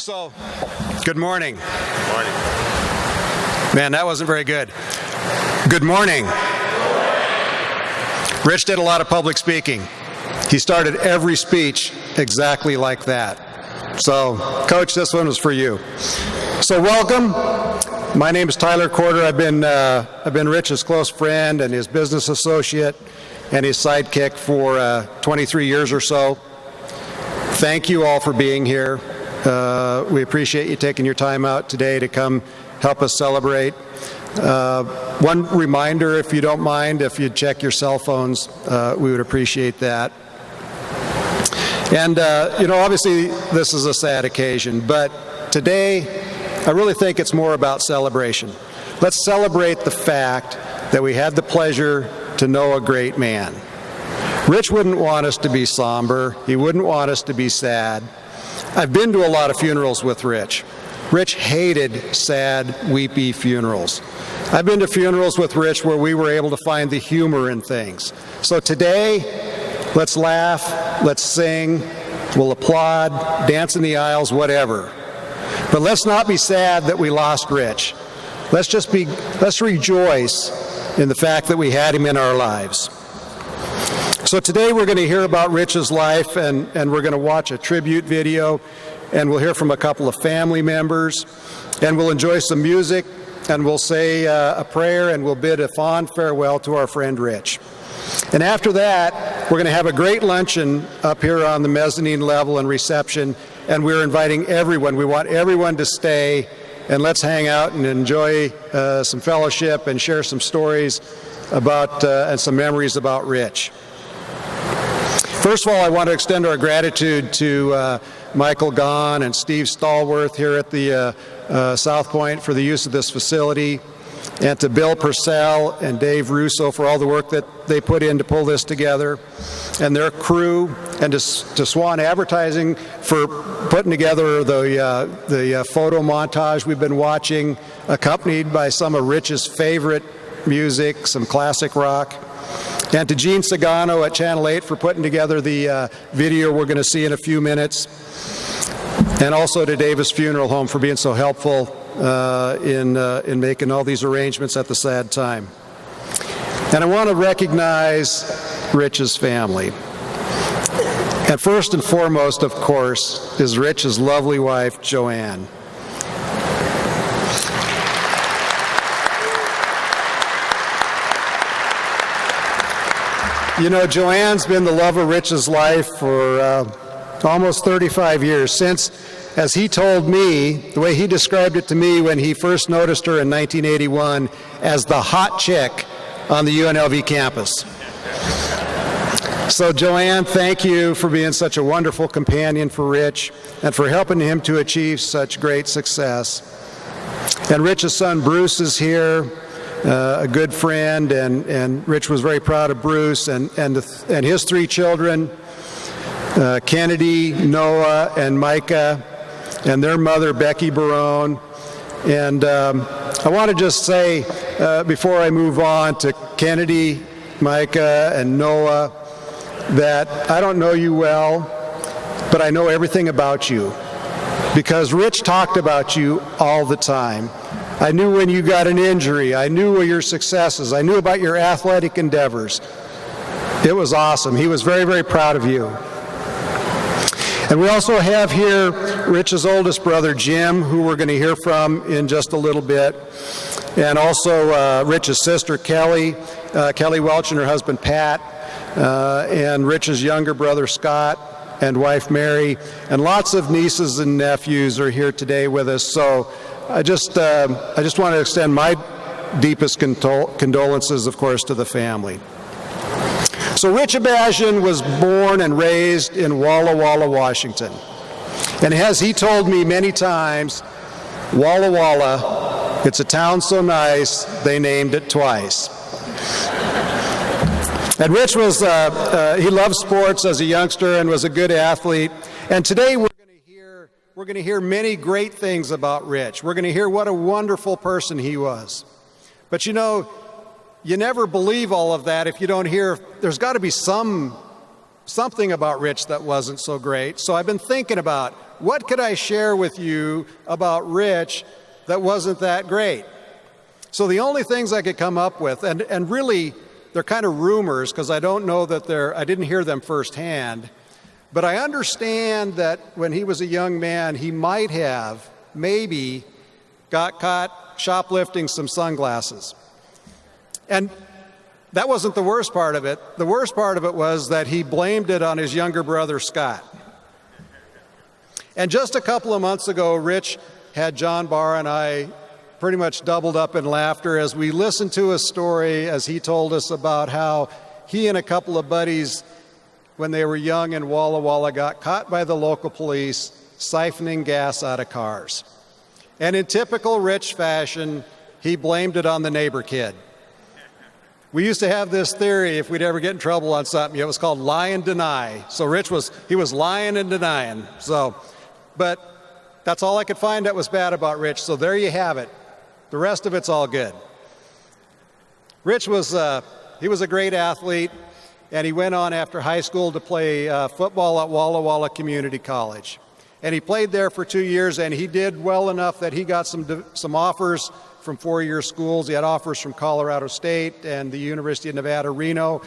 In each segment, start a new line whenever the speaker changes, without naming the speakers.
So, good morning.
Good morning.
Man, that wasn't very good. Good morning. Rich did a lot of public speaking. He started every speech exactly like that. So, Coach, this one was for you. So, welcome. My name is Tyler Corder. I've been Rich's close friend and his business associate and his sidekick for 23 years or so. Thank you all for being here. We appreciate you taking your time out today to come help us celebrate. One reminder, if you don't mind, if you'd check your cell phones, we would appreciate that. And, obviously this is a sad occasion, but today I really think it's more about celebration. Let's celebrate the fact that we had the pleasure to know a great man. Rich wouldn't want us to be somber. He wouldn't want us to be sad. I've been to a lot of funerals with Rich. Rich hated sad, weepy funerals. I've been to funerals with Rich where we were able to find the humor in things. So today, let's laugh, let's sing, we'll applaud, dance in the aisles, whatever. But let's not be sad that we lost Rich. Let's rejoice in the fact that we had him in our lives. So today we're going to hear about Rich's life, and we're going to watch a tribute video, and we'll hear from a couple of family members, and we'll enjoy some music, and we'll say a prayer, and we'll bid a fond farewell to our friend Rich. And after that, we're going to have a great luncheon up here on the mezzanine level and reception, and we're inviting everyone. We want everyone to stay, and let's hang out and enjoy some fellowship and share some stories about and some memories about Rich. First of all, I want to extend our gratitude to Michael Gahn and Steve Stallworth here at the South Point for the use of this facility, and to Bill Purcell and Dave Russo for all the work that they put in to pull this together, and their crew, and to Swan Advertising for putting together the photo montage we've been watching, accompanied by some of Rich's favorite music, some classic rock. And to Gene Sagano at Channel 8 for putting together the video we're going to see in a few minutes. And also to Davis Funeral Home for being so helpful in making all these arrangements at the sad time. And I want to recognize Rich's family. And first and foremost, of course, is Rich's lovely wife, Joanne. You know, Joanne's been the love of Rich's life for almost 35 years, since, as he told me, the way he described it to me when he first noticed her in 1981, as the hot chick on the UNLV campus. So Joanne, thank you for being such a wonderful companion for Rich and for helping him to achieve such great success. And Rich's son Bruce is here. A good friend, and Rich was very proud of Bruce and his three children, Kennedy, Noah, and Micah, and their mother, Becky Barone. And I want to just say, before I move on, to Kennedy, Micah, and Noah, that I don't know you well, but I know everything about you, because Rich talked about you all the time. I knew when you got an injury. I knew your successes. I knew about your athletic endeavors. It was awesome. He was very, very proud of you. And we also have here Rich's oldest brother, Jim, who we're going to hear from in just a little bit. And also Rich's sister, Kelly Welch, and her husband, Pat. And Rich's younger brother, Scott, and wife, Mary. And lots of nieces and nephews are here today with us. So I just want to extend my deepest condolences, of course, to the family. So Rich Abajian was born and raised in Walla Walla, Washington. And as he told me many times, Walla Walla, it's a town so nice, they named it twice. And Rich was, he loved sports as a youngster and was a good athlete. And today we're going to hear many great things about Rich. We're going to hear what a wonderful person he was. But you know, you never believe all of that if you don't hear, there's got to be some something about Rich that wasn't so great. So I've been thinking about what could I share with you about Rich that wasn't that great. So the only things I could come up with, and really they're kind of rumors because I don't know that I didn't hear them firsthand, but I understand that when he was a young man, he might have maybe got caught shoplifting some sunglasses. And that wasn't the worst part of it. The worst part of it was that he blamed it on his younger brother, Scott. And just a couple of months ago, Rich had John Barr and I pretty much doubled up in laughter as we listened to a story as he told us about how he and a couple of buddies, when they were young in Walla Walla, got caught by the local police siphoning gas out of cars. And in typical Rich fashion, he blamed it on the neighbor kid. We used to have this theory if we'd ever get in trouble on something, it was called lie and deny. So Rich was lying and denying. But that's all I could find that was bad about Rich. So there you have it. The rest of it's all good. Rich was a great athlete, and he went on after high school to play football at Walla Walla Community College. And he played there for 2 years, and he did well enough that he got some offers from four-year schools. He had offers from Colorado State and the University of Nevada, Reno.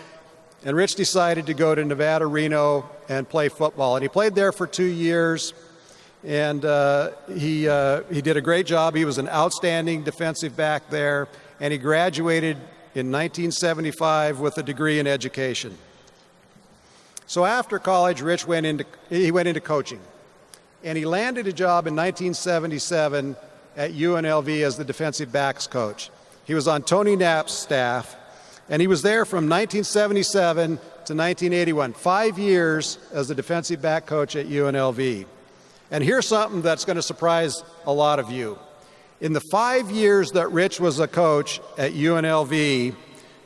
And Rich decided to go to Nevada, Reno and play football. And he played there for 2 years, and he did a great job. He was an outstanding defensive back there, and he graduated in 1975 with a degree in education. So after college, Rich went into coaching. And he landed a job in 1977 at UNLV as the defensive backs coach. He was on Tony Knapp's staff, and he was there from 1977 to 1981, 5 years as the defensive back coach at UNLV. And here's something that's going to surprise a lot of you. In the 5 years that Rich was a coach at UNLV,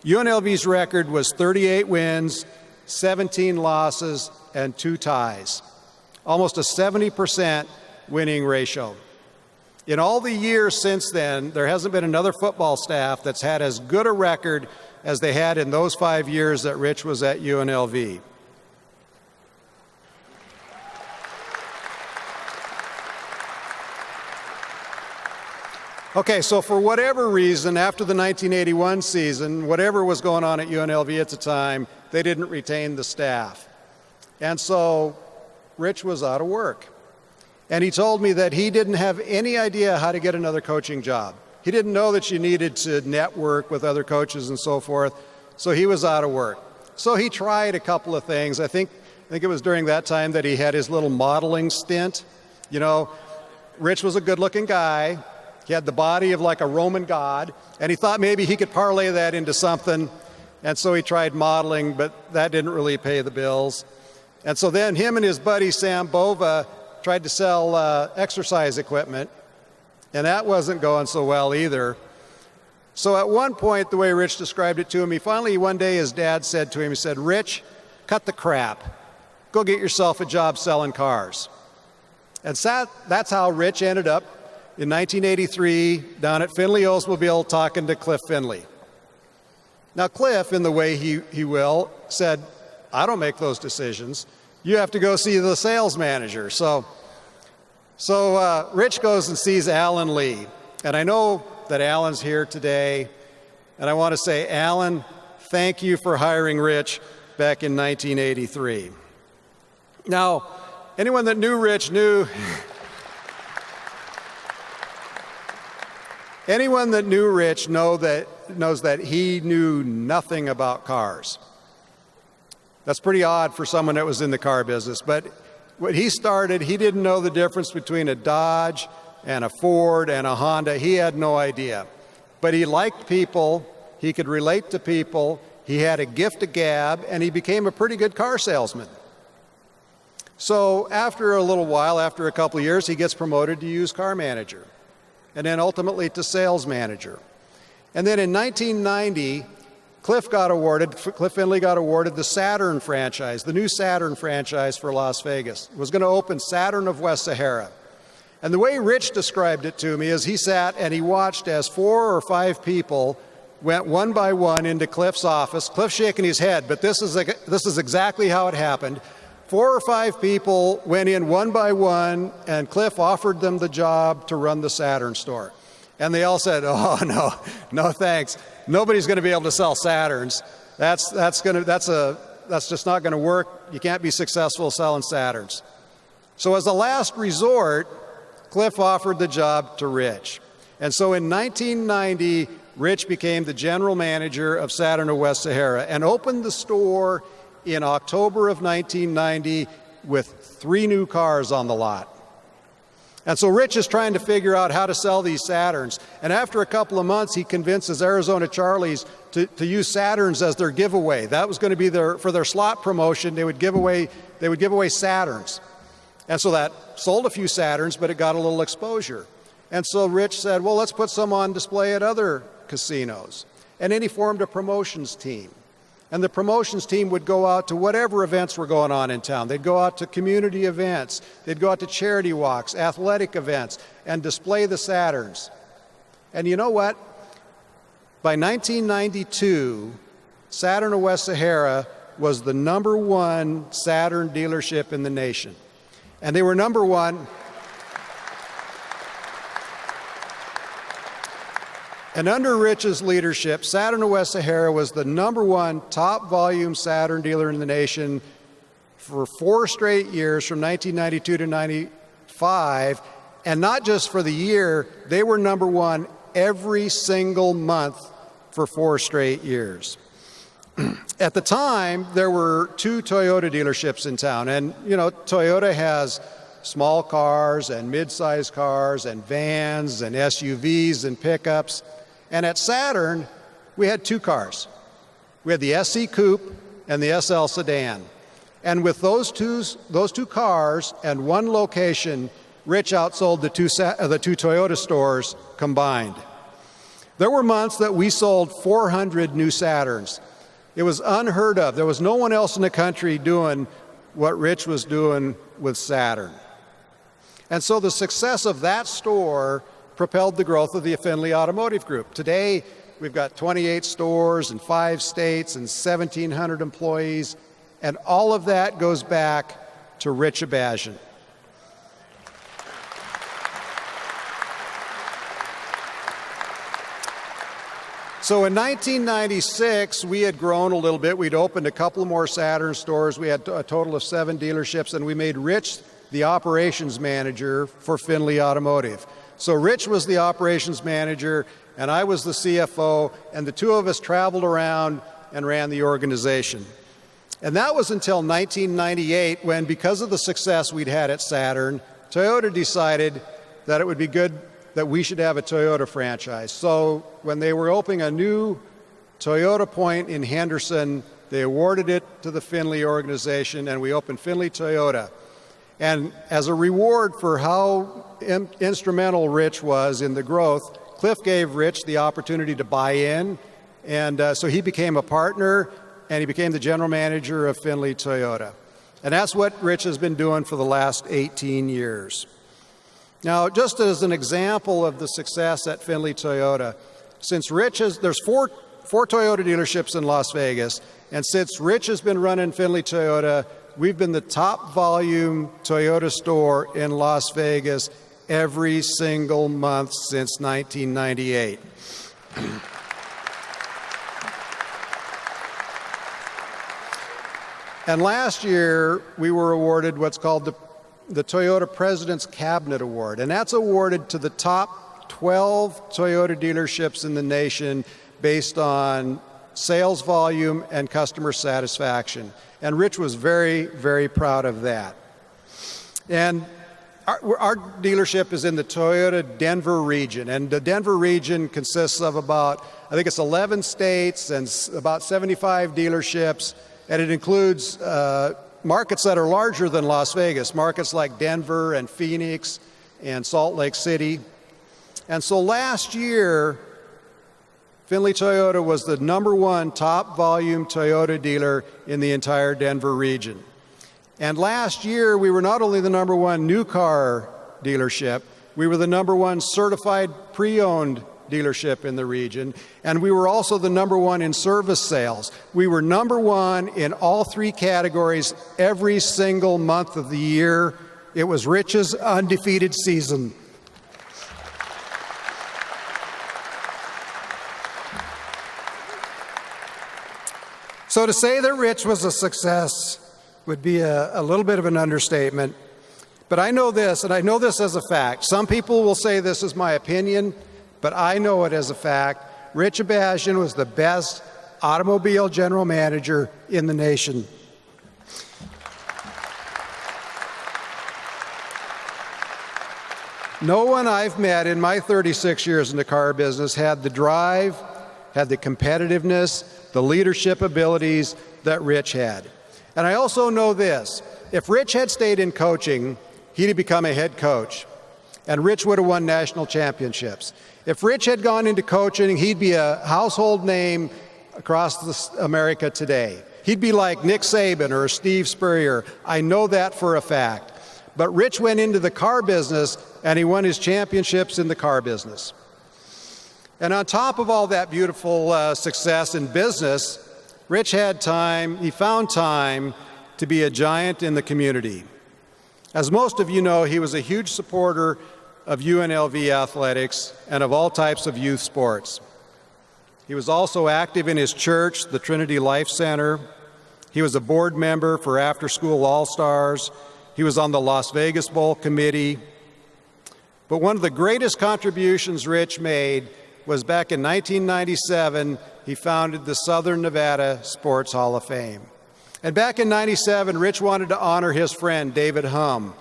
UNLV's record was 38 wins, 17 losses, and 2 ties. Almost a 70% winning ratio. In all the years since then, there hasn't been another football staff that's had as good a record as they had in those 5 years that Rich was at UNLV. Okay, so for whatever reason, after the 1981 season, whatever was going on at UNLV at the time, they didn't retain the staff. And so Rich was out of work. And he told me that he didn't have any idea how to get another coaching job. He didn't know that you needed to network with other coaches and so forth, so he was out of work. So he tried a couple of things. I think it was during that time that he had his little modeling stint. You know, Rich was a good-looking guy. He had the body of like a Roman god, and he thought maybe he could parlay that into something, and so he tried modeling, but that didn't really pay the bills. And so then him and his buddy Sam Bova tried to sell exercise equipment, and that wasn't going so well either. So at one point, the way Rich described it to him, one day his dad said to him, he said, "Rich, cut the crap. Go get yourself a job selling cars." And that's how Rich ended up in 1983 down at Finley Oldsmobile talking to Cliff Finley. Now Cliff, in the way he will, said, "I don't make those decisions. You have to go see the sales manager." So Rich goes and sees Alan Lee. And I know that Alan's here today. And I want to say, Alan, thank you for hiring Rich back in 1983. Now, anyone that knew Rich knows that he knew nothing about cars. That's pretty odd for someone that was in the car business. But when he started, he didn't know the difference between a Dodge and a Ford and a Honda. He had no idea. But he liked people. He could relate to people. He had a gift of gab, and he became a pretty good car salesman. So after a little while, after a couple of years, he gets promoted to used car manager, and then ultimately to sales manager. And then in 1990, Cliff Finley got awarded the Saturn franchise, the new Saturn franchise for Las Vegas. It was going to open Saturn of West Sahara. And the way Rich described it to me is he sat and he watched as 4 or 5 people went one by one into Cliff's office. Cliff's shaking his head, but this is exactly how it happened. 4 or 5 people went in one by one, and Cliff offered them the job to run the Saturn store. And they all said, "Oh, no thanks. Nobody's going to be able to sell Saturns. That's just not going to work. You can't be successful selling Saturns." So as a last resort, Cliff offered the job to Rich. And so in 1990, Rich became the general manager of Saturn of West Sahara and opened the store in October of 1990 with 3 new cars on the lot. And so Rich is trying to figure out how to sell these Saturns. And after a couple of months, he convinces Arizona Charlies to use Saturns as their giveaway. That was going to be for their slot promotion. They would give away Saturns. And so that sold a few Saturns, but it got a little exposure. And so Rich said, well, let's put some on display at other casinos. And then he formed a promotions team. And the promotions team would go out to whatever events were going on in town. They'd go out to community events. They'd go out to charity walks, athletic events, and display the Saturns. And you know what? By 1992, Saturn of West Sahara was the #1 Saturn dealership in the nation. And they were #1. And under Rich's leadership, Saturn of West Sahara was the #1 top volume Saturn dealer in the nation for 4 straight years from 1992 to 95. And not just for the year, they were #1 every single month for 4 straight years. At the time, there were 2 Toyota dealerships in town. And, you know, Toyota has small cars and mid-sized cars and vans and SUVs and pickups. And at Saturn, we had 2 cars. We had the SC Coupe and the SL Sedan. And with those two cars and 1 location, Rich outsold the 2 Toyota stores combined. There were months that we sold 400 new Saturns. It was unheard of. There was no one else in the country doing what Rich was doing with Saturn. And so the success of that store propelled the growth of the Finley Automotive Group. Today, we've got 28 stores in 5 states and 1,700 employees, and all of that goes back to Rich Abajian. So in 1996, we had grown a little bit. We'd opened a couple more Saturn stores. We had a total of 7 dealerships, and we made Rich the operations manager for Finley Automotive. So Rich was the operations manager, and I was the CFO, and the 2 of us traveled around and ran the organization. And that was until 1998, when, because of the success we'd had at Saturn, Toyota decided that it would be good that we should have a Toyota franchise. So when they were opening a new Toyota point in Henderson, they awarded it to the Finley organization, and we opened Finley Toyota. And as a reward for how instrumental Rich was in the growth, Cliff gave Rich the opportunity to buy in, and so he became a partner, and he became the general manager of Finley Toyota. And that's what Rich has been doing for the last 18 years. Now, just as an example of the success at Finley Toyota, since there's four Toyota dealerships in Las Vegas, and since Rich has been running Finley Toyota, we've been the top volume Toyota store in Las Vegas every single month since 1998. And last year, we were awarded what's called the Toyota President's Cabinet Award, and that's awarded to the top 12 Toyota dealerships in the nation based on sales volume and customer satisfaction. And Rich was very, very proud of that. And our dealership is in the Toyota Denver region, and the Denver region consists of about, I think it's 11 states and about 75 dealerships, and it includes markets that are larger than Las Vegas, markets like Denver and Phoenix and Salt Lake City. And so last year, Finley Toyota was the #1 top volume Toyota dealer in the entire Denver region. And last year, we were not only the #1 new car dealership, we were the #1 certified pre-owned dealership in the region, and we were also the #1 in service sales. We were #1 in all 3 categories every single month of the year. It was Rich's undefeated season. So to say that Rich was a success would be a little bit of an understatement. But I know this, and I know this as a fact. Some people will say this is my opinion, but I know it as a fact. Rich Abajian was the best automobile general manager in the nation. No one I've met in my 36 years in the car business had the drive, had the competitiveness, the leadership abilities that Rich had. And I also know this, if Rich had stayed in coaching, he'd have become a head coach, and Rich would have won national championships. If Rich had gone into coaching, he'd be a household name across America today. He'd be like Nick Saban or Steve Spurrier. I know that for a fact. But Rich went into the car business, and he won his championships in the car business. And on top of all that beautiful success in business, Rich had time, he found time to be a giant in the community. As most of you know, he was a huge supporter of UNLV athletics and of all types of youth sports. He was also active in his church, the Trinity Life Center. He was a board member for After School All-Stars. He was on the Las Vegas Bowl committee. But one of the greatest contributions Rich made was back in 1997, he founded the Southern Nevada Sports Hall of Fame. And back in '97, Rich wanted to honor his friend, David Humm.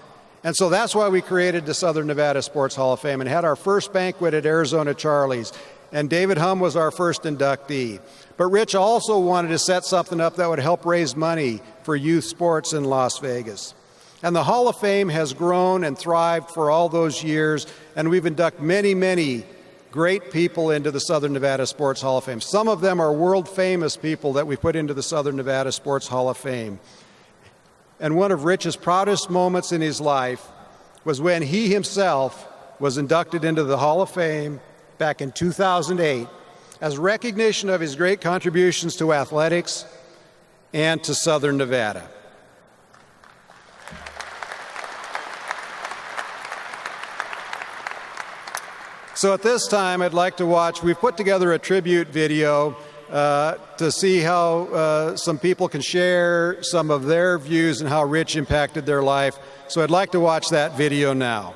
And so that's why we created the Southern Nevada Sports Hall of Fame and had our first banquet at Arizona Charlie's. And David Humm was our first inductee. But Rich also wanted to set something up that would help raise money for youth sports in Las Vegas. And the Hall of Fame has grown and thrived for all those years, and we've inducted many, many great people into the Southern Nevada Sports Hall of Fame. Some of them are world-famous people that we put into the Southern Nevada Sports Hall of Fame. And one of Rich's proudest moments in his life was when he himself was inducted into the Hall of Fame back in 2008 as recognition of his great contributions to athletics and to Southern Nevada. So at this time, I'd like to watch, we've put together a tribute video to see how some people can share some of their views and how Rich impacted their life. So I'd like to watch that video now.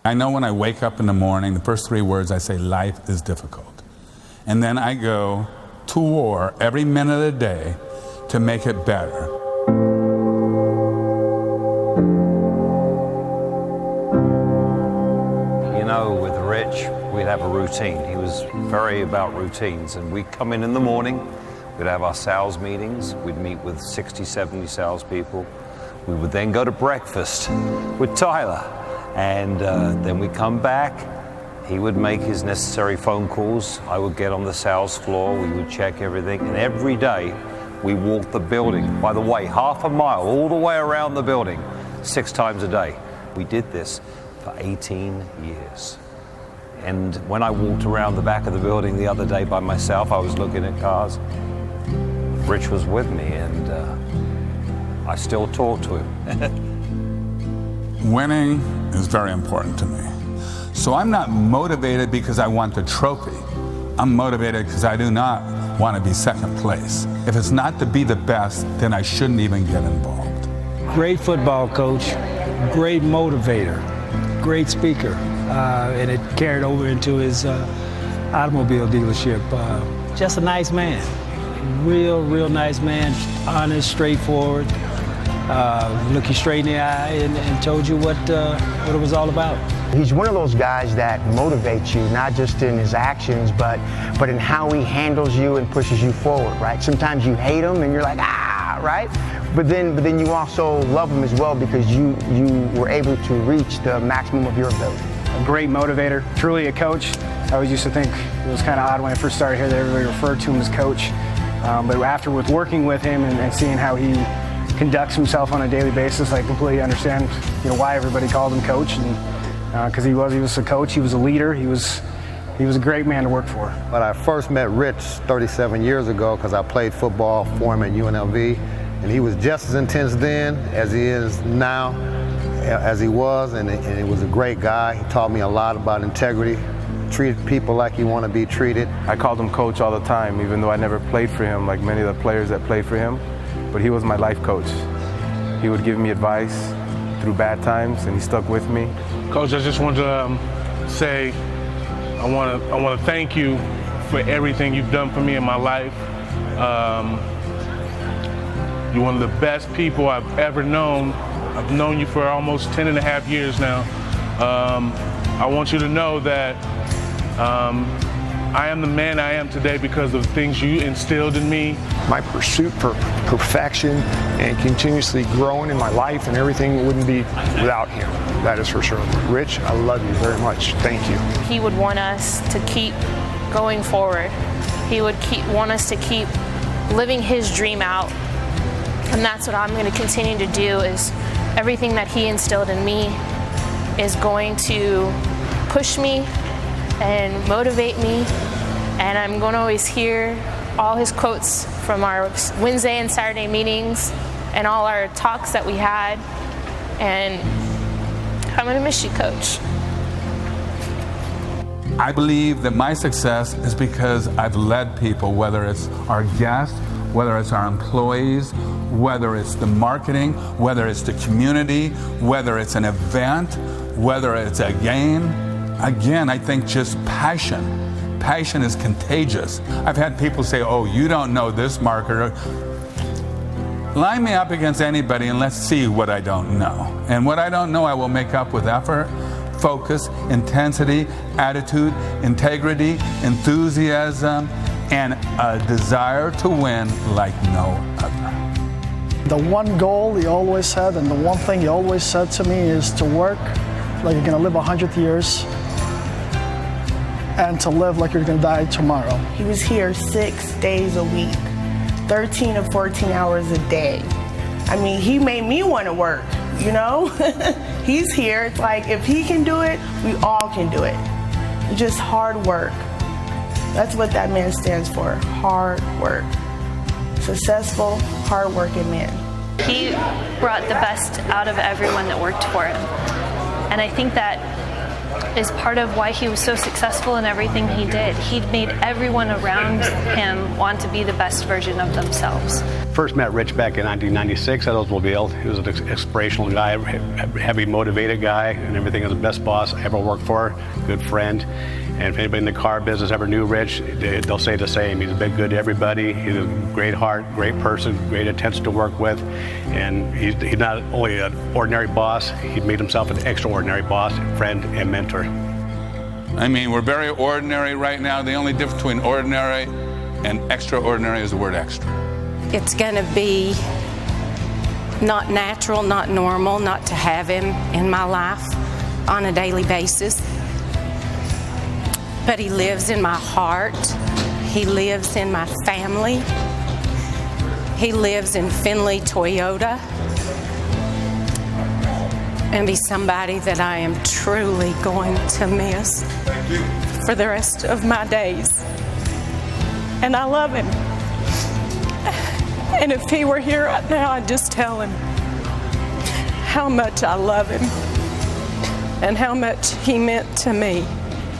I know when I wake up in the morning, the first 3 words I say, life is difficult. And then I go to war every minute of the day to make it better.
With Rich, we'd have a routine. He was very about routines, and we'd come in the morning, we'd have our sales meetings, we'd meet with 60, 70 salespeople. We would then go to breakfast with Tyler, and then we'd come back. He would make his necessary phone calls. I would get on the sales floor, we would check everything, and every day we walked the building. By the way, half a mile all the way around the building, 6 times a day. We did this for 18 years. And when I walked around the back of the building the other day by myself, I was looking at cars. Rich was with me, and I still talk to him.
Winning is very important to me. So I'm not motivated because I want the trophy. I'm motivated because I do not want to be second place. If it's not to be the best, then I shouldn't even get involved.
Great football coach, great motivator, great speaker, and it carried over into his automobile dealership. Just a nice man, real nice man, honest, straightforward, looked you straight in the eye and told you what it was all about.
He's one of those guys that motivates you, not just in his actions, but in how he handles you and pushes you forward, right? Sometimes you hate him and you're like, right? But then you also love him as well because you were able to reach the maximum of your ability.
A great motivator, truly a coach. I always used to think it was kind of odd when I first started here that everybody referred to him as coach. But after working with him and seeing how he conducts himself on a daily basis. I completely understand, why everybody called him coach, and because he was a coach, he was a leader, he was a great man to work for.
But I first met Rich 37 years ago because I played football for him at UNLV, and he was just as intense then as he is now, as he was, and he was a great guy. He taught me a lot about integrity, treat people like you want to be treated.
I called him coach all the time, even though I never played for him like many of the players that played for him, but he was my life coach. He would give me advice through bad times, and he stuck with me.
Coach, I just want to say I want to thank you for everything you've done for me in my life. You're one of the best people I've ever known. I've known you for almost 10 and a half years now. I want you to know that I am the man I am today because of the things you instilled in me.
My pursuit for perfection and continuously growing in my life and everything wouldn't be without him. That is for sure. Rich, I love you very much. Thank you.
He would want us to keep going forward. He would want us to keep living his dream out. And that's what I'm going to continue to do, is everything that he instilled in me is going to push me and motivate me. And I'm going to always hear all his quotes from our Wednesday and Saturday meetings and all our talks that we had. And I'm going to miss you, Coach.
I believe that my success is because I've led people, whether it's our guests, whether it's our employees, whether it's the marketing, whether it's the community, whether it's an event, whether it's a game. Again, I think just passion. Passion is contagious. I've had people say, oh, you don't know this marketer. Line me up against anybody and let's see what I don't know. And what I don't know, I will make up with effort, focus, intensity, attitude, integrity, enthusiasm, and a desire to win like no other.
The one goal he always had, and the one thing he always said to me, is to work like you're gonna live 100 years and to live like you're gonna die tomorrow.
He was here 6 days a week, 13 to 14 hours a day. I mean, he made me want to work, He's here. It's like, if he can do it, we all can do it. Just hard work. That's what that man stands for, hard work. Successful, hard-working man.
He brought the best out of everyone that worked for him. And I think that is part of why he was so successful in everything he did. He made everyone around him want to be the best version of themselves.
First met Rich back in 1996 at Oldsmobile. He was an inspirational guy, heavy motivated guy, and everything. He was the best boss I ever worked for, good friend. And if anybody in the car business ever knew Rich, they'll say the same. He's been good to everybody. He's a great heart, great person, great attention to work with. And he's not only an ordinary boss, he made himself an extraordinary boss, friend, and mentor.
I mean, we're very ordinary right now. The only difference between ordinary and extraordinary is the word extra.
It's going to be not natural, not normal, not to have him in my life on a daily basis. But he lives in my heart. He lives in my family. He lives in Finley Toyota. And he's somebody that I am truly going to miss for the rest of my days. And I love him. And if he were here right now, I'd just tell him how much I love him and how much he meant to me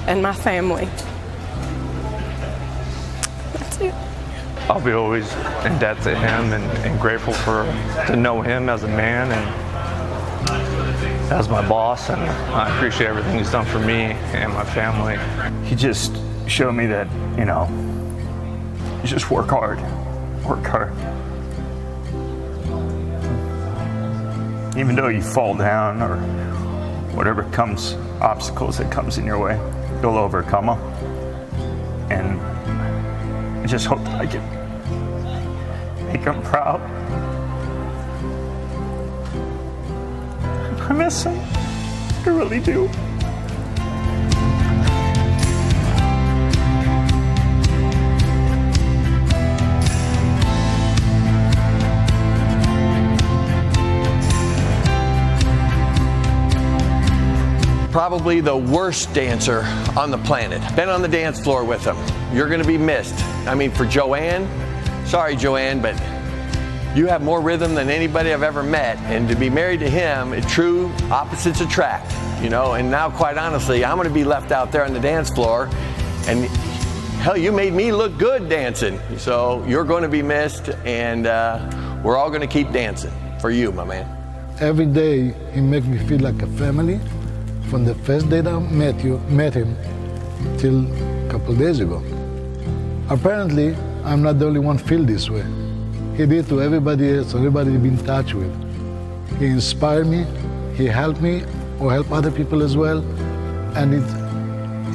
and my family. That's it.
I'll be always in debt to him and grateful to know him as a man and as my boss, and I appreciate everything he's done for me and my family.
He just showed me that, you just work hard. Work hard. Even though you fall down or whatever obstacles that comes in your way, you'll overcome them. And I just hope that I can make him proud. I miss him. I really do.
probably the worst dancer on the planet. Been on the dance floor with him. You're going to be missed. I mean, for Joanne, sorry, Joanne, but you have more rhythm than anybody I've ever met. And to be married to him, true opposites attract, you know. And now, quite honestly, I'm going to be left out there on the dance floor. And hell, you made me look good dancing. So you're going to be missed, and we're all going to keep dancing for you, my man.
Every day, he makes me feel like a family. From the first day that I met him till a couple of days ago. Apparently, I'm not the only one feel this way. He did to everybody else, everybody he's been in touch with. He inspired me, he helped me, or helped other people as well, and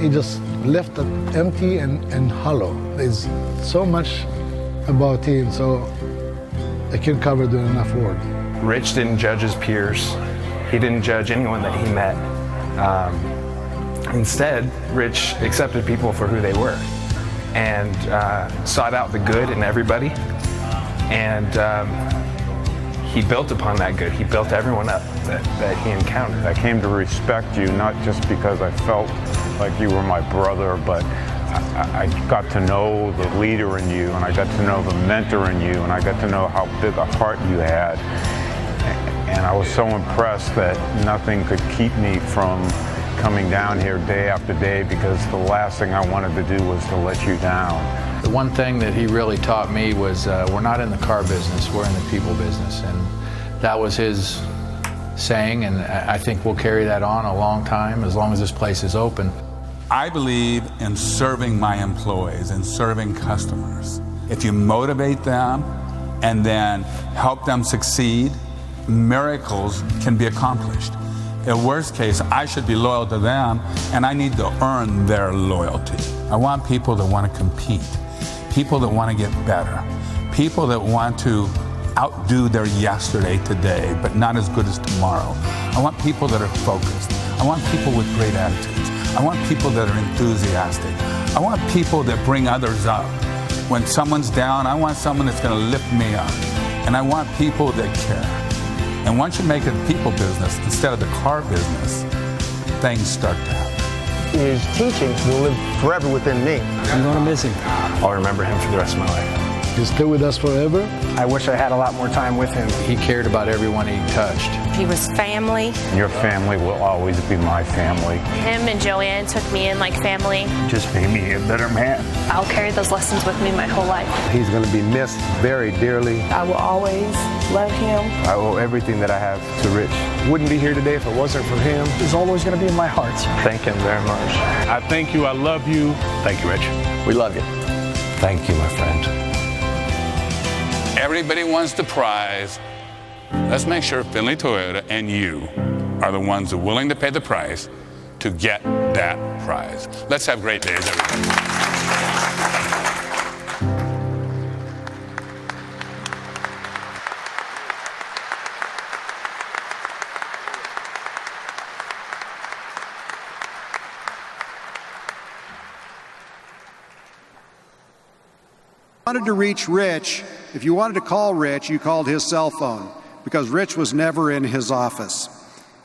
he just left it empty and hollow. There's so much about him, so I can't cover it in enough words.
Rich didn't judge his peers. He didn't judge anyone that he met. Instead, Rich accepted people for who they were and sought out the good in everybody. And he built upon that good. He built everyone up that he encountered.
I came to respect you not just because I felt like you were my brother, but I got to know the leader in you, and I got to know the mentor in you, and I got to know how big a heart you had. And I was so impressed that nothing could keep me from coming down here day after day, because the last thing I wanted to do was to let you down.
The one thing that he really taught me was we're not in the car business, we're in the people business. And that was his saying, and I think we'll carry that on a long time, as long as this place is open.
I believe in serving my employees and serving customers. If you motivate them and then help them succeed, miracles can be accomplished. In worst case, I should be loyal to them, and I need to earn their loyalty. I want people that want to compete, people that want to get better, people that want to outdo their yesterday today, but not as good as tomorrow. I want people that are focused. I want people with great attitudes. I want people that are enthusiastic. I want people that bring others up. When someone's down, I want someone that's going to lift me up. And I want people that care. And once you make it a people business instead of the car business, things start to happen.
His teachings will live forever within me.
I'm going to miss him.
I'll remember him for the rest of my life.
He's still with us forever.
I wish I had a lot more time with him.
He cared about everyone he touched.
He was family.
Your family will always be my family.
Him and Joanne took me in like family.
Just made me a better man.
I'll carry those lessons with me my whole life.
He's going to be missed very dearly.
I will always love him.
I owe everything that I have to Rich.
Wouldn't be here today if it wasn't for him.
He's always going to be in my heart.
Thank him very much.
I thank you. I love you.
Thank you, Rich.
We love you.
Thank you, my friend.
Everybody wants the prize. Let's make sure Finley Toyota and you are the ones who are willing to pay the price to get that prize. Let's have great days, everybody.
Wanted to reach Rich, if you wanted to call Rich, you called his cell phone, because Rich was never in his office.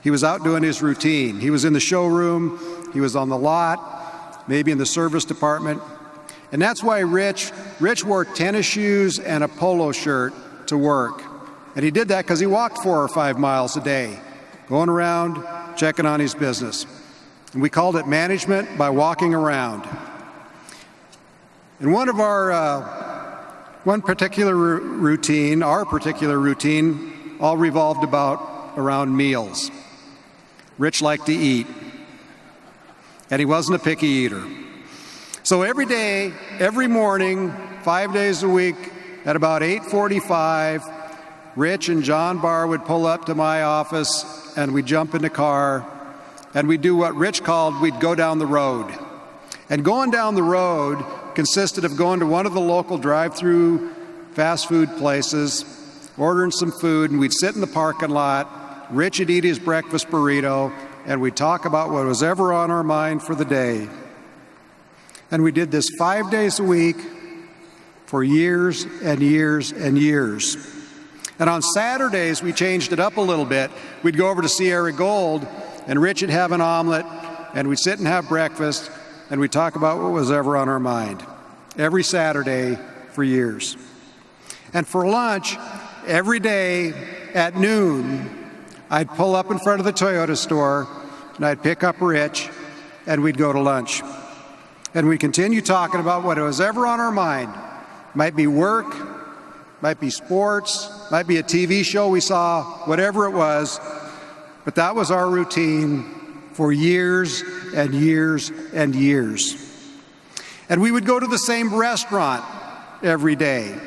He was out doing his routine. He was in the showroom, he was on the lot, maybe in the service department. And that's why Rich wore tennis shoes and a polo shirt to work. And he did that because he walked 4 or 5 miles a day, going around, checking on his business. And we called it management by walking around. And one particular routine, our particular routine, all revolved around meals. Rich liked to eat, and he wasn't a picky eater. So every day, every morning, 5 days a week, at about 8:45, Rich and John Barr would pull up to my office, and we'd jump in the car, and we'd do what Rich called, we'd go down the road. And going down the road consisted of going to one of the local drive-through fast food places, ordering some food, and we'd sit in the parking lot. Rich would eat his breakfast burrito, and we'd talk about what was ever on our mind for the day. And we did this 5 days a week for years and years and years. And on Saturdays, we changed it up a little bit. We'd go over to Sierra Gold, and Rich would have an omelet, and we'd sit and have breakfast, and we'd talk about what was ever on our mind. Every Saturday for years. And for lunch, every day at noon, I'd pull up in front of the Toyota store, and I'd pick up Rich, and we'd go to lunch. And we'd continue talking about what was ever on our mind. Might be work, might be sports, might be a TV show we saw, whatever it was. But that was our routine for years and years and years. And we would go to the same restaurant every day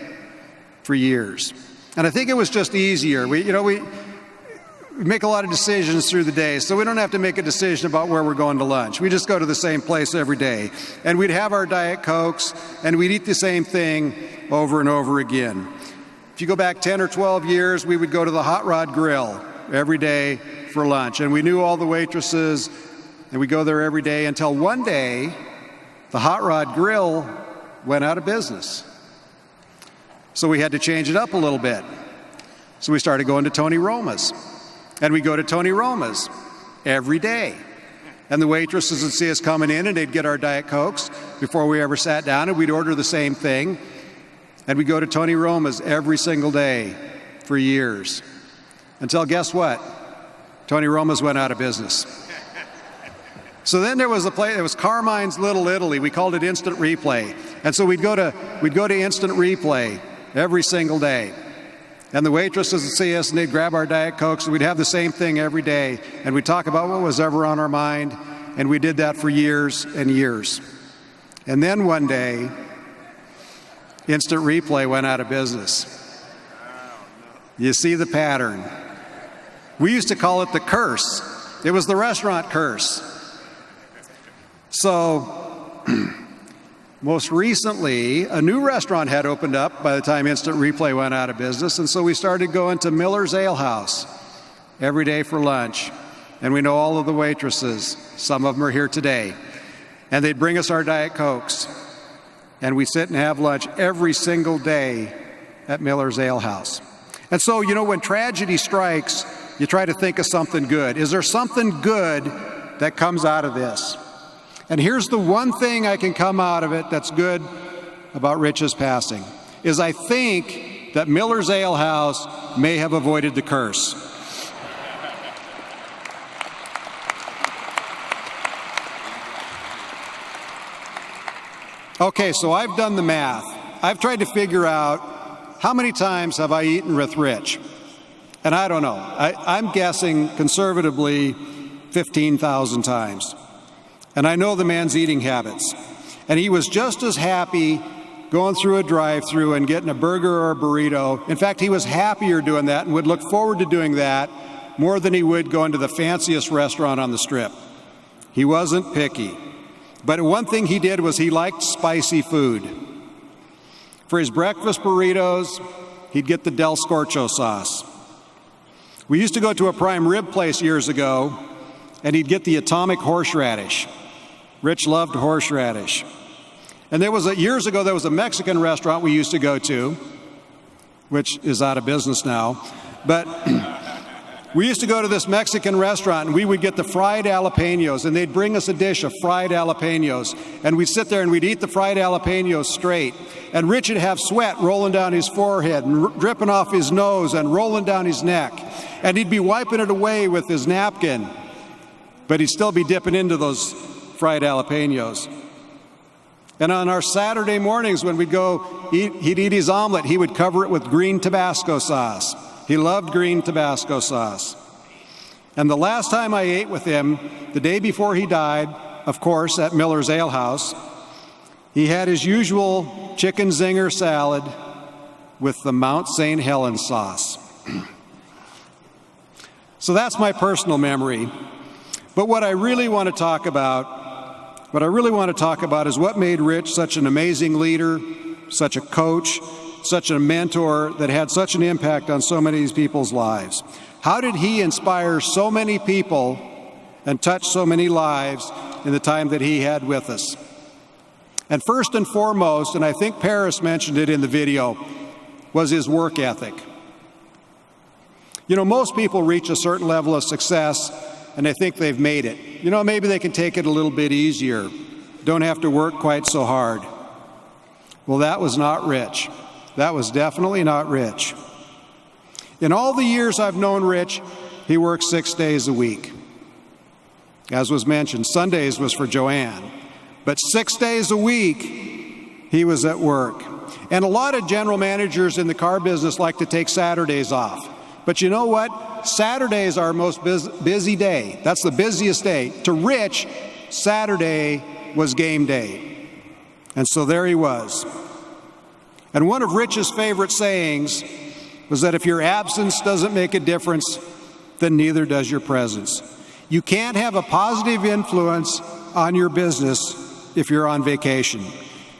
for years. And I think it was just easier. We make a lot of decisions through the day, so we don't have to make a decision about where we're going to lunch. We just go to the same place every day. And we'd have our Diet Cokes, and we'd eat the same thing over and over again. If you go back 10 or 12 years, we would go to the Hot Rod Grill every day for lunch. And we knew all the waitresses, and we'd go there every day until one day, the Hot Rod Grill went out of business. So we had to change it up a little bit. So we started going to Tony Roma's. And we'd go to Tony Roma's every day. And the waitresses would see us coming in, and they'd get our Diet Cokes before we ever sat down, and we'd order the same thing. And we'd go to Tony Roma's every single day for years. Until, guess what? Tony Roma's went out of business. So then there was a place, it was Carmine's Little Italy. We called it Instant Replay. And so we'd go to Instant Replay every single day. And the waitresses would see us, and they'd grab our Diet Cokes, and we'd have the same thing every day. And we'd talk about what was ever on our mind, and we did that for years and years. And then one day, Instant Replay went out of business. You see the pattern. We used to call it the curse. It was the restaurant curse. So, most recently, a new restaurant had opened up by the time Instant Replay went out of business, and so we started going to Miller's Ale House every day for lunch. And we know all of the waitresses. Some of them are here today. And they'd bring us our Diet Cokes. And we'd sit and have lunch every single day at Miller's Ale House. And so, when tragedy strikes, you try to think of something good. Is there something good that comes out of this? And here's the one thing I can come out of it that's good about Rich's passing, is I think that Miller's Ale House may have avoided the curse. Okay, so I've done the math. I've tried to figure out how many times have I eaten with Rich. And I don't know. I'm guessing conservatively 15,000 times. And I know the man's eating habits. And he was just as happy going through a drive-thru and getting a burger or a burrito. In fact, he was happier doing that and would look forward to doing that more than he would going to the fanciest restaurant on the Strip. He wasn't picky. But one thing he did was he liked spicy food. For his breakfast burritos, he'd get the Del Scorcho sauce. We used to go to a prime rib place years ago, and he'd get the atomic horseradish. Rich loved horseradish. And years ago, there was a Mexican restaurant we used to go to, which is out of business now. But we used to go to this Mexican restaurant, and we would get the fried jalapenos, and they'd bring us a dish of fried jalapenos. And we'd sit there and we'd eat the fried jalapenos straight. And Rich would have sweat rolling down his forehead and dripping off his nose and rolling down his neck. And he'd be wiping it away with his napkin, but he'd still be dipping into those fried jalapenos. And on our Saturday mornings when we'd go he'd eat his omelet, he would cover it with green Tabasco sauce. He loved green Tabasco sauce. And the last time I ate with him, the day before he died, of course, at Miller's Ale House, he had his usual chicken zinger salad with the Mount St. Helens sauce. So that's my personal memory. But what I really want to talk about is what made Rich such an amazing leader, such a coach, such a mentor that had such an impact on so many of these people's lives. How did he inspire so many people and touch so many lives in the time that he had with us? And first and foremost, and I think Paris mentioned it in the video, was his work ethic. Most people reach a certain level of success and they think they've made it. You know, maybe they can take it a little bit easier. Don't have to work quite so hard. Well, that was not Rich. That was definitely not Rich. In all the years I've known Rich, he worked 6 days a week. As was mentioned, Sundays was for Joanne. But 6 days a week, he was at work. And a lot of general managers in the car business like to take Saturdays off. But you know what? Saturday is our most busy day. That's the busiest day. To Rich, Saturday was game day. And so there he was. And one of Rich's favorite sayings was that if your absence doesn't make a difference, then neither does your presence. You can't have a positive influence on your business if you're on vacation.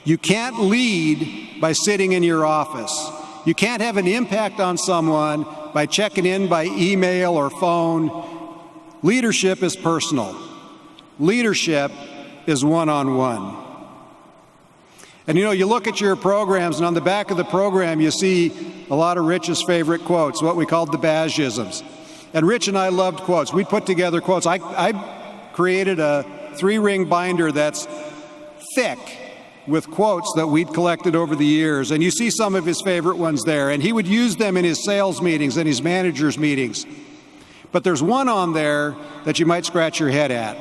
You can't lead by sitting in your office. You can't have an impact on someone by checking in by email or phone. Leadership is personal. Leadership is one-on-one. And you know, you look at your programs, and on the back of the program, you see a lot of Rich's favorite quotes, what we called the Abajians. And Rich and I loved quotes. We'd put together quotes. I created a 3-ring binder that's thick with quotes that we'd collected over the years. And you see some of his favorite ones there. And he would use them in his sales meetings and his managers' meetings. But there's one on there that you might scratch your head at,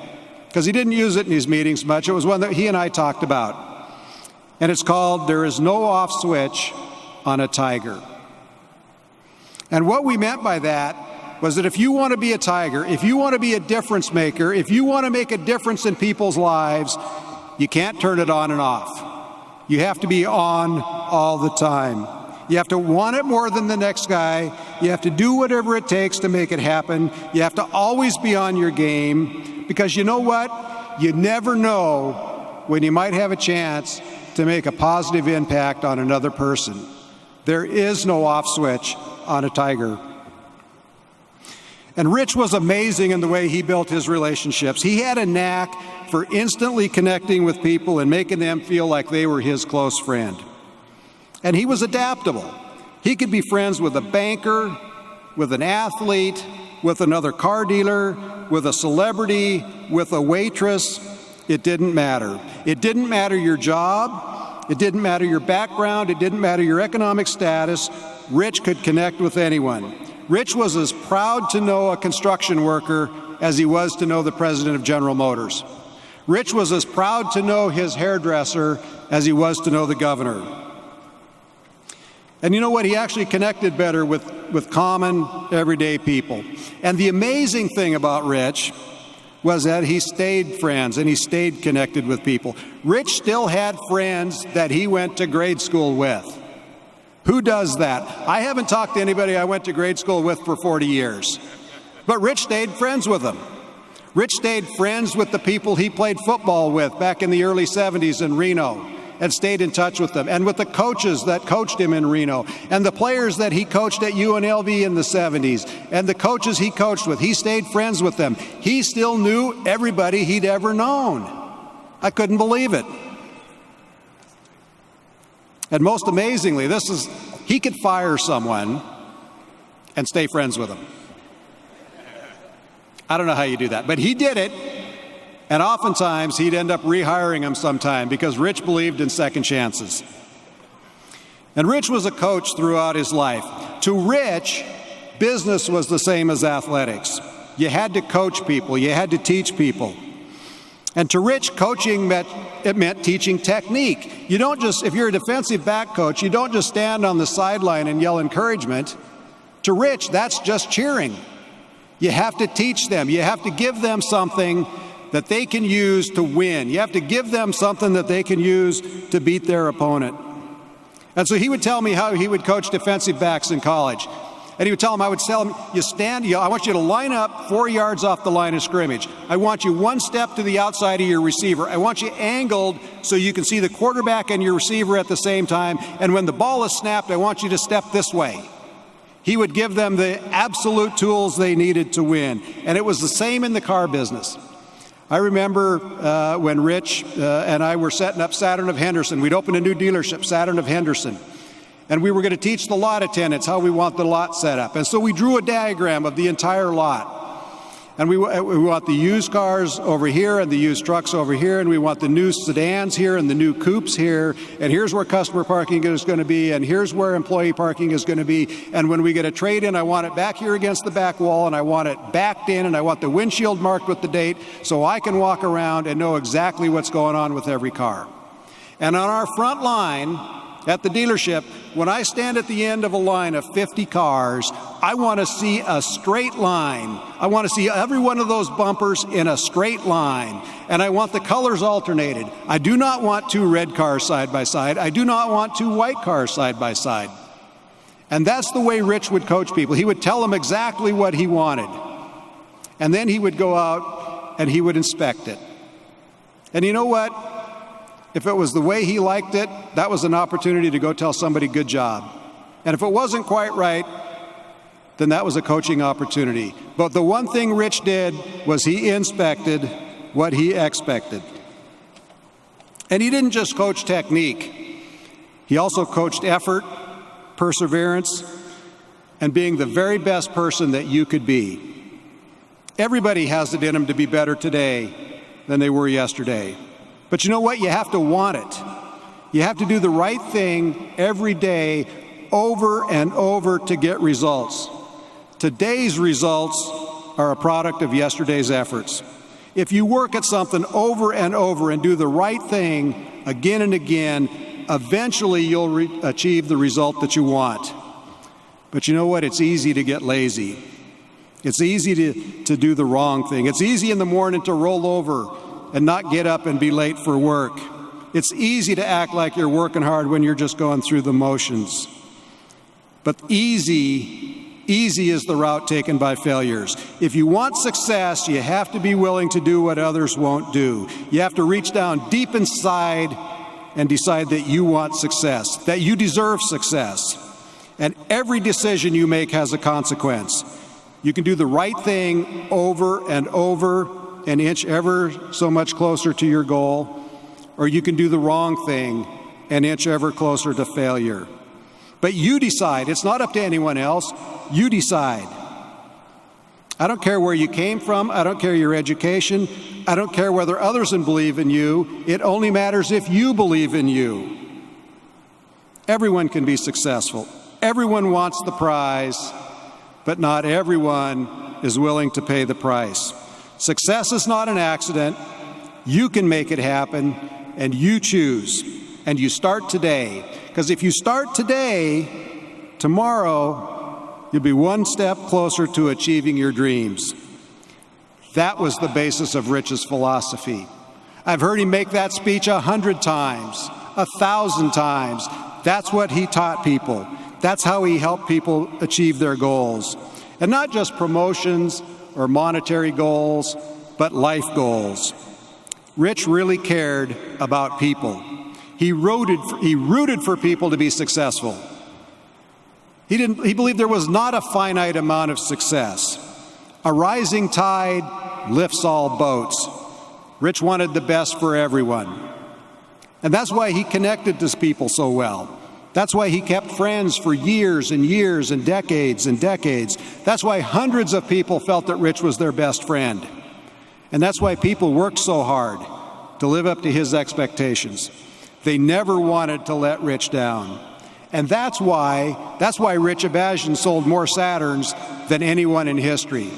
because he didn't use it in his meetings much. It was one that he and I talked about. And it's called, "There is no off switch on a tiger." And what we meant by that was that if you want to be a tiger, if you want to be a difference maker, if you want to make a difference in people's lives, you can't turn it on and off. You have to be on all the time. You have to want it more than the next guy. You have to do whatever it takes to make it happen. You have to always be on your game, because you know what? You never know when you might have a chance to make a positive impact on another person. There is no off switch on a tiger. And Rich was amazing in the way he built his relationships. He had a knack for instantly connecting with people and making them feel like they were his close friend. And he was adaptable. He could be friends with a banker, with an athlete, with another car dealer, with a celebrity, with a waitress. It didn't matter. It didn't matter your job. It didn't matter your background. It didn't matter your economic status. Rich could connect with anyone. Rich was as proud to know a construction worker as he was to know the president of General Motors. Rich was as proud to know his hairdresser as he was to know the governor. And you know what? He actually connected better with common, everyday people. And the amazing thing about Rich was that he stayed friends and he stayed connected with people. Rich still had friends that he went to grade school with. Who does that? I haven't talked to anybody I went to grade school with for 40 years. But Rich stayed friends with them. Rich stayed friends with the people he played football with back in the early 70s in Reno, and stayed in touch with them, and with the coaches that coached him in Reno, and the players that he coached at UNLV in the 70s, and the coaches he coached with. He stayed friends with them. He still knew everybody he'd ever known. I couldn't believe it. And most amazingly, he could fire someone and stay friends with them. I don't know how you do that, but he did it. And oftentimes, he'd end up rehiring him sometime, because Rich believed in second chances. And Rich was a coach throughout his life. To Rich, business was the same as athletics. You had to coach people. You had to teach people. And to Rich, coaching meant teaching technique. You don't just, if you're a defensive back coach, you don't just stand on the sideline and yell encouragement. To Rich, that's just cheering. You have to teach them. You have to give them something that they can use to win. You have to give them something that they can use to beat their opponent. And so he would tell me how he would coach defensive backs in college. And he would tell them, I would tell him, I want you to line up 4 yards off the line of scrimmage. I want you one step to the outside of your receiver. I want you angled so you can see the quarterback and your receiver at the same time. And when the ball is snapped, I want you to step this way. He would give them the absolute tools they needed to win. And it was the same in the car business. I remember when Rich and I were setting up Saturn of Henderson. We'd opened a new dealership, Saturn of Henderson. And we were going to teach the lot attendants how we want the lot set up. And so we drew a diagram of the entire lot. And we want the used cars over here and the used trucks over here, and we want the new sedans here and the new coupes here, and here's where customer parking is going to be, and here's where employee parking is going to be. And when we get a trade-in, I want it back here against the back wall, and I want it backed in, and I want the windshield marked with the date so I can walk around and know exactly what's going on with every car. And on our front line at the dealership, when I stand at the end of a line of 50 cars, I want to see a straight line. I want to see every one of those bumpers in a straight line. And I want the colors alternated. I do not want two red cars side by side. I do not want two white cars side by side. And that's the way Rich would coach people. He would tell them exactly what he wanted. And then he would go out and he would inspect it. And you know what? If it was the way he liked it, that was an opportunity to go tell somebody good job. And if it wasn't quite right, then that was a coaching opportunity. But the one thing Rich did was he inspected what he expected. And he didn't just coach technique. He also coached effort, perseverance, and being the very best person that you could be. Everybody has it in them to be better today than they were yesterday. But you know what? You have to want it. You have to do the right thing every day, over and over, to get results. Today's results are a product of yesterday's efforts. If you work at something over and over and do the right thing again and again, eventually you'll achieve the result that you want. But you know what? It's easy to get lazy. It's easy to do the wrong thing. It's easy in the morning to roll over and not get up and be late for work. It's easy to act like you're working hard when you're just going through the motions. But easy is the route taken by failures. If you want success, you have to be willing to do what others won't do. You have to reach down deep inside and decide that you want success, that you deserve success. And every decision you make has a consequence. You can do the right thing over and over, an inch ever so much closer to your goal, or you can do the wrong thing, an inch ever closer to failure. But you decide. It's not up to anyone else. You decide. I don't care where you came from. I don't care your education. I don't care whether others believe in you. It only matters if you believe in you. Everyone can be successful. Everyone wants the prize, but not everyone is willing to pay the price. Success is not an accident. You can make it happen, and you choose. And you start today. Because if you start today, tomorrow, you'll be one step closer to achieving your dreams. That was the basis of Rich's philosophy. I've heard him make that speech 100 times, 1,000 times. That's what he taught people. That's how he helped people achieve their goals. And not just promotions or monetary goals, but life goals. Rich really cared about people. He rooted for people to be successful. He believed there was not a finite amount of success. A rising tide lifts all boats. Rich wanted the best for everyone. And that's why he connected to people so well. That's why he kept friends for years and years and decades and decades. That's why hundreds of people felt that Rich was their best friend. And that's why people worked so hard to live up to his expectations. They never wanted to let Rich down. And that's why Rich Abajian sold more Saturns than anyone in history.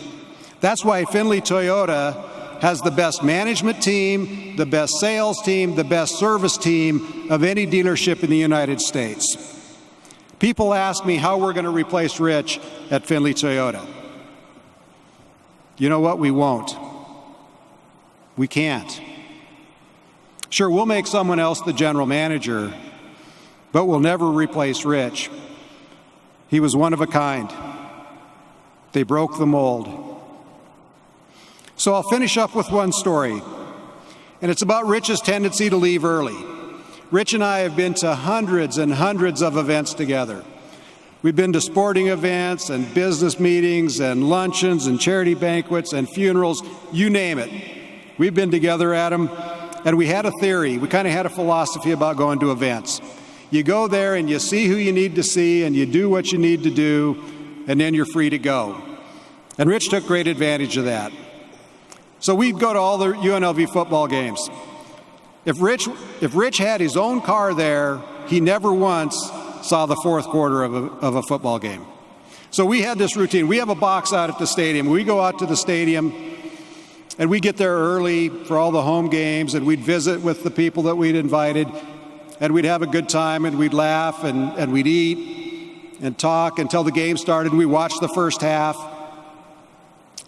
That's why Finley Toyota has the best management team, the best sales team, the best service team of any dealership in the United States. People ask me how we're going to replace Rich at Finley Toyota. You know what? We won't. We can't. Sure, we'll make someone else the general manager, but we'll never replace Rich. He was one of a kind. They broke the mold. So I'll finish up with one story, and it's about Rich's tendency to leave early. Rich and I have been to hundreds and hundreds of events together. We've been to sporting events and business meetings and luncheons and charity banquets and funerals, you name it. We've been together at them, and we had a theory. We kind of had a philosophy about going to events. You go there and you see who you need to see and you do what you need to do, and then you're free to go. And Rich took great advantage of that. So we'd go to all the UNLV football games. If Rich had his own car there, he never once saw the fourth quarter of a football game. So we had this routine. We have a box out at the stadium. We go out to the stadium, and we get there early for all the home games, and we'd visit with the people that we'd invited, and we'd have a good time, and we'd laugh, and we'd eat and talk until the game started. We watched the first half,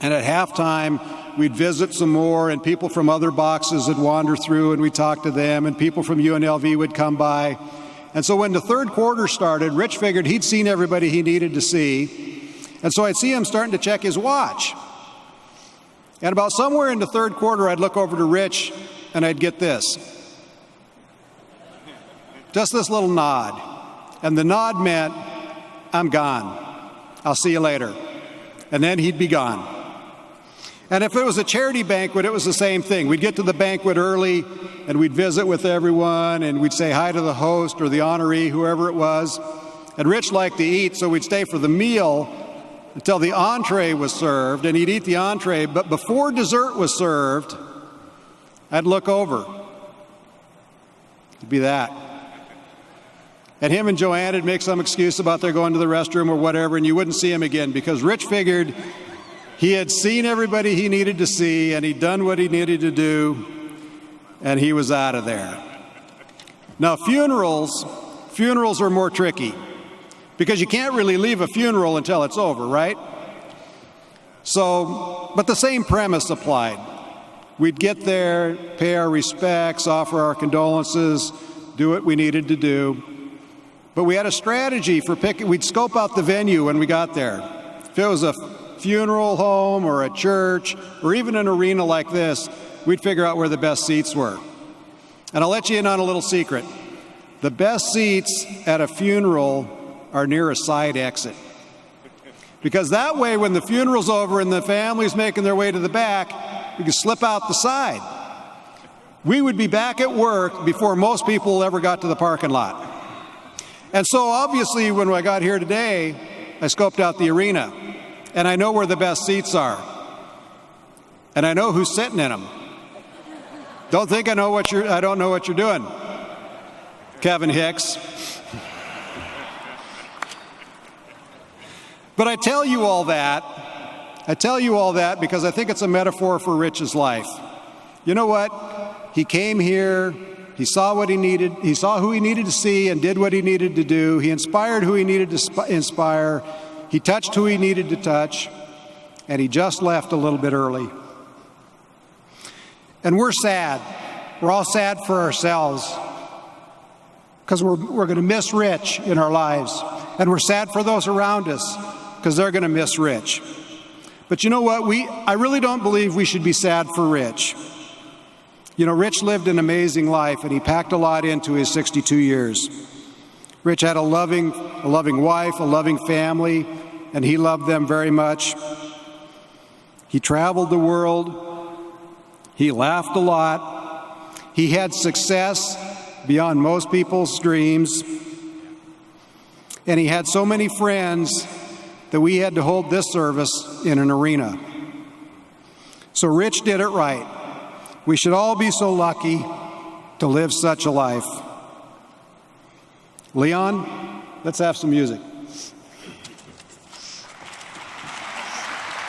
and at halftime, we'd visit some more, and people from other boxes would wander through, and we'd talk to them, and people from UNLV would come by. And so when the third quarter started, Rich figured he'd seen everybody he needed to see, and so I'd see him starting to check his watch. And about somewhere in the third quarter, I'd look over to Rich, and I'd get this. Just this little nod. And the nod meant, I'm gone. I'll see you later. And then he'd be gone. And if it was a charity banquet, it was the same thing. We'd get to the banquet early, and we'd visit with everyone, and we'd say hi to the host or the honoree, whoever it was. And Rich liked to eat, so we'd stay for the meal until the entree was served, and he'd eat the entree. But before dessert was served, I'd look over. It'd be that. And him and Joanne would make some excuse about their going to the restroom or whatever, and you wouldn't see him again, because Rich figured he had seen everybody he needed to see, and he'd done what he needed to do, and he was out of there. Now, funerals are more tricky, because you can't really leave a funeral until it's over, right? So, but the same premise applied. We'd get there, pay our respects, offer our condolences, do what we needed to do. But we had a strategy for picking. We'd scope out the venue when we got there. If it was a funeral home or a church or even an arena like this, we'd figure out where the best seats were. And I'll let you in on a little secret. The best seats at a funeral are near a side exit. Because that way, when the funeral's over and the family's making their way to the back, we can slip out the side. We would be back at work before most people ever got to the parking lot. And so obviously, when I got here today, I scoped out the arena. And I know where the best seats are. And I know who's sitting in them. Don't think I don't know what you're doing, Kevin Hicks. But I tell you all that because I think it's a metaphor for Rich's life. You know what? He came here, he saw what he needed, he saw who he needed to see and did what he needed to do. He inspired who he needed to inspire. He touched who he needed to touch, and he just left a little bit early. And we're sad. We're all sad for ourselves because we're going to miss Rich in our lives. And we're sad for those around us because they're going to miss Rich. But you know what? I really don't believe we should be sad for Rich. You know, Rich lived an amazing life, and he packed a lot into his 62 years. Rich had a loving wife, a loving family, and he loved them very much. He traveled the world. He laughed a lot. He had success beyond most people's dreams. And he had so many friends that we had to hold this service in an arena. So Rich did it right. We should all be so lucky to live such a life. Leon, let's have some music.